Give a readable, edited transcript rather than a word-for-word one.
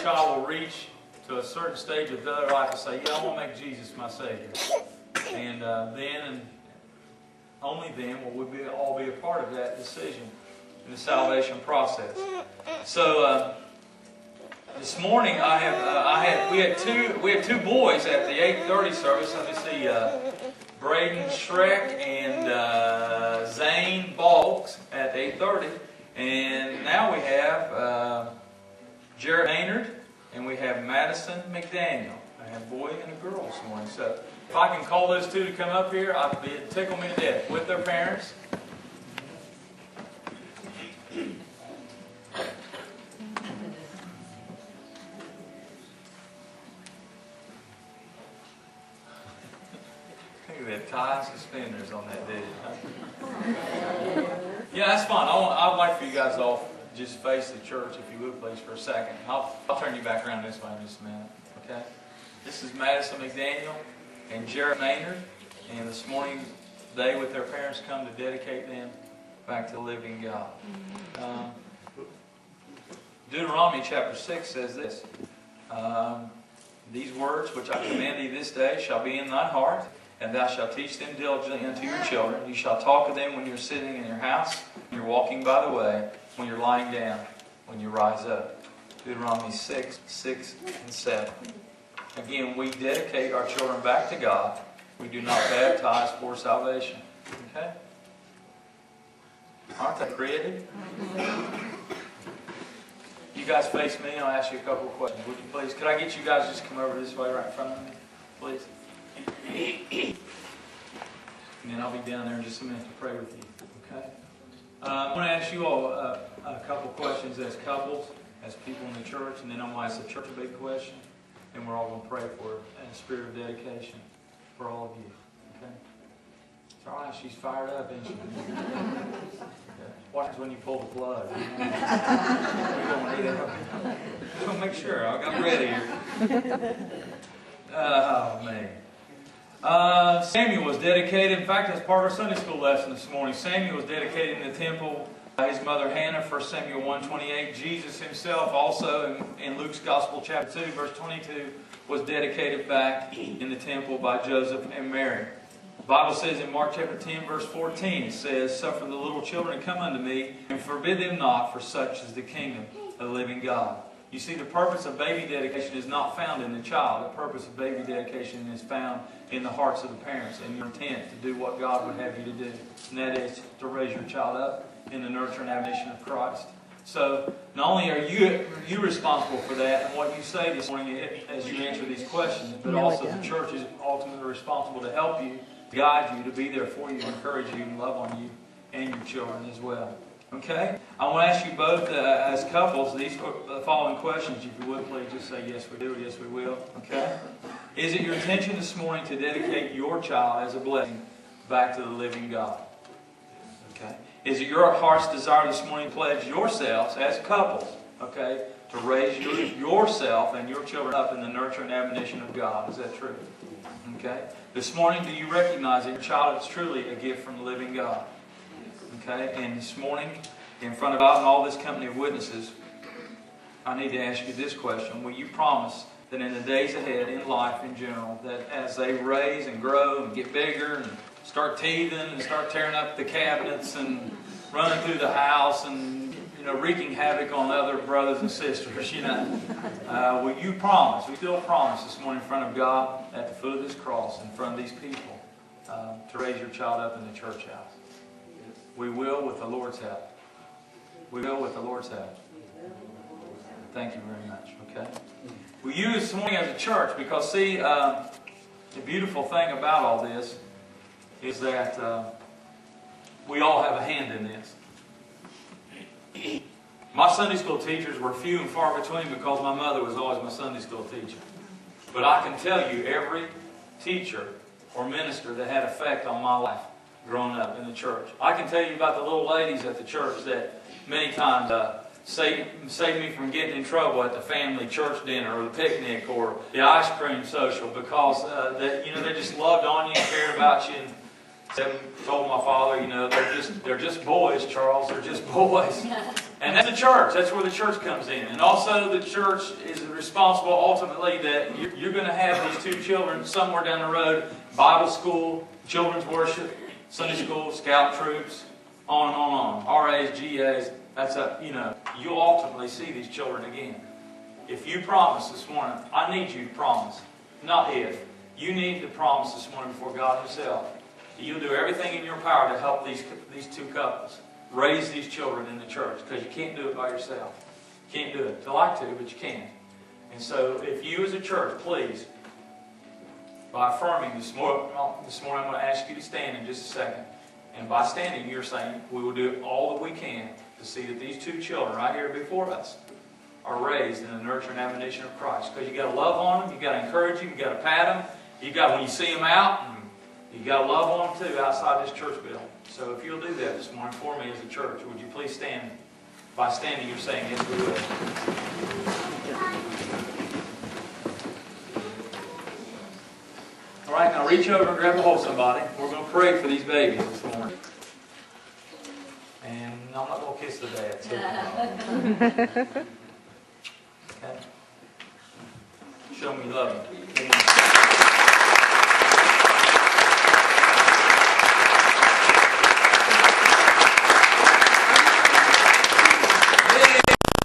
child will reach to a certain stage of their life and say, yeah, I want to make Jesus my Savior. And then and only then will we all be a part of that decision in the salvation process. So this morning we had two boys at the 8:30 service. Let me see, Braden Schreck and Zane Boggs at 8:30, and now we have Jarrett Maynard and we have Madison McDaniel. I have a boy and a girl this morning. So if I can call those two to come up here, it'd tickle me to death with their parents. They have tie and suspenders on that, did it? Yeah, that's fine. I'd like for you guys all to just face the church, if you would, please, for a second. I'll turn you back around this way in just a minute. Okay? This is Madison McDaniel and Jarrett Maynard. And this morning, they, with their parents, come to dedicate them back to the living God. Deuteronomy chapter 6 says this. These words which I command thee this day shall be in thy heart, and thou shalt teach them diligently unto your children. You shall talk of them when you're sitting in your house, when you're walking by the way, when you're lying down, when you rise up. Deuteronomy 6, 6 and 7. Again, we dedicate our children back to God. We do not baptize for salvation. Okay? Aren't they creative? You guys face me, and I'll ask you a couple of questions. Would you please? Could I get you guys just come over this way right in front of me? Please. And then I'll be down there in just a minute to pray with you. Okay? I want to ask you all a couple questions as couples, as people in the church, and then I'm going to ask the church a big question, and we're all going to pray for a spirit of dedication for all of you. Okay? It's all right. She's fired up, isn't she? Okay. What happens when you pull the plug? We don't need it. Just want to make sure. I'm ready here. Oh, man. Samuel was dedicated. In fact, that's part of our Sunday school lesson this morning. Samuel was dedicated in the temple by his mother Hannah, 1 Samuel 1:28. Jesus himself also in Luke's Gospel chapter 2, verse 22, was dedicated back in the temple by Joseph and Mary. The Bible says in Mark chapter 10, verse 14, it says, suffer the little children to come unto me, and forbid them not, for such is the kingdom of the living God. You see, the purpose of baby dedication is not found in the child. The purpose of baby dedication is found in the hearts of the parents and your intent to do what God would have you to do. And that is to raise your child up in the nurture and admonition of Christ. So, not only are you responsible for that and what you say this morning as you answer these questions, but also the church is ultimately responsible to help you, guide you, to be there for you, encourage you, and love on you and your children as well. Okay? I want to ask you both as couples these following questions. If you would, please just say yes we do or yes we will. Okay? Is it your intention this morning to dedicate your child as a blessing back to the living God? Okay? Is it your heart's desire this morning to pledge yourselves as couples, okay, to raise yourself and your children up in the nurture and admonition of God? Is that true? Okay? This morning, do you recognize that your child is truly a gift from the living God? Okay, and this morning, in front of God and all this company of witnesses, I need to ask you this question. Will you promise that in the days ahead, in life in general, that as they raise and grow and get bigger and start teething and start tearing up the cabinets and running through the house and wreaking havoc on other brothers and sisters, will you promise, we still promise this morning in front of God at the foot of this cross, in front of these people, to raise your child up in the church house? We will with the Lord's help. We will with the Lord's help. Thank you very much. Okay? We use this morning as a church because, see, the beautiful thing about all this is that we all have a hand in this. My Sunday school teachers were few and far between because my mother was always my Sunday school teacher. But I can tell you every teacher or minister that had effect on my life growing up in the church. I can tell you about the little ladies at the church that many times saved me from getting in trouble at the family church dinner or the picnic or the ice cream social because they just loved on you and cared about you and told my father, they're just boys, Charles, they're just boys. And that's the church. That's where the church comes in. And also the church is responsible ultimately that you're going to have these two children somewhere down the road, Bible school, children's worship, Sunday school, scout troops, on and on and on. RAs, GAs, that's you'll ultimately see these children again. If you promise this morning, I need you to promise, not if. You need to promise this morning before God Himself that you'll do everything in your power to help these two couples raise these children in the church, because you can't do it by yourself. You can't do it. You like to, but you can't. And so if you as a church, please, by affirming this morning I'm going to ask you to stand in just a second. And by standing, you're saying we will do all that we can to see that these two children right here before us are raised in the nurture and admonition of Christ. Because you got to love on them, you got to encourage them, you got to pat them, you got when you see them out, you got to love on them too outside this church building. So if you'll do that this morning for me as a church, would you please stand? By standing, you're saying yes, we will. All right, now reach over and grab a hold of somebody. We're going to pray for these babies this morning. And I'm not going to kiss the dad. So. Okay. Show me love.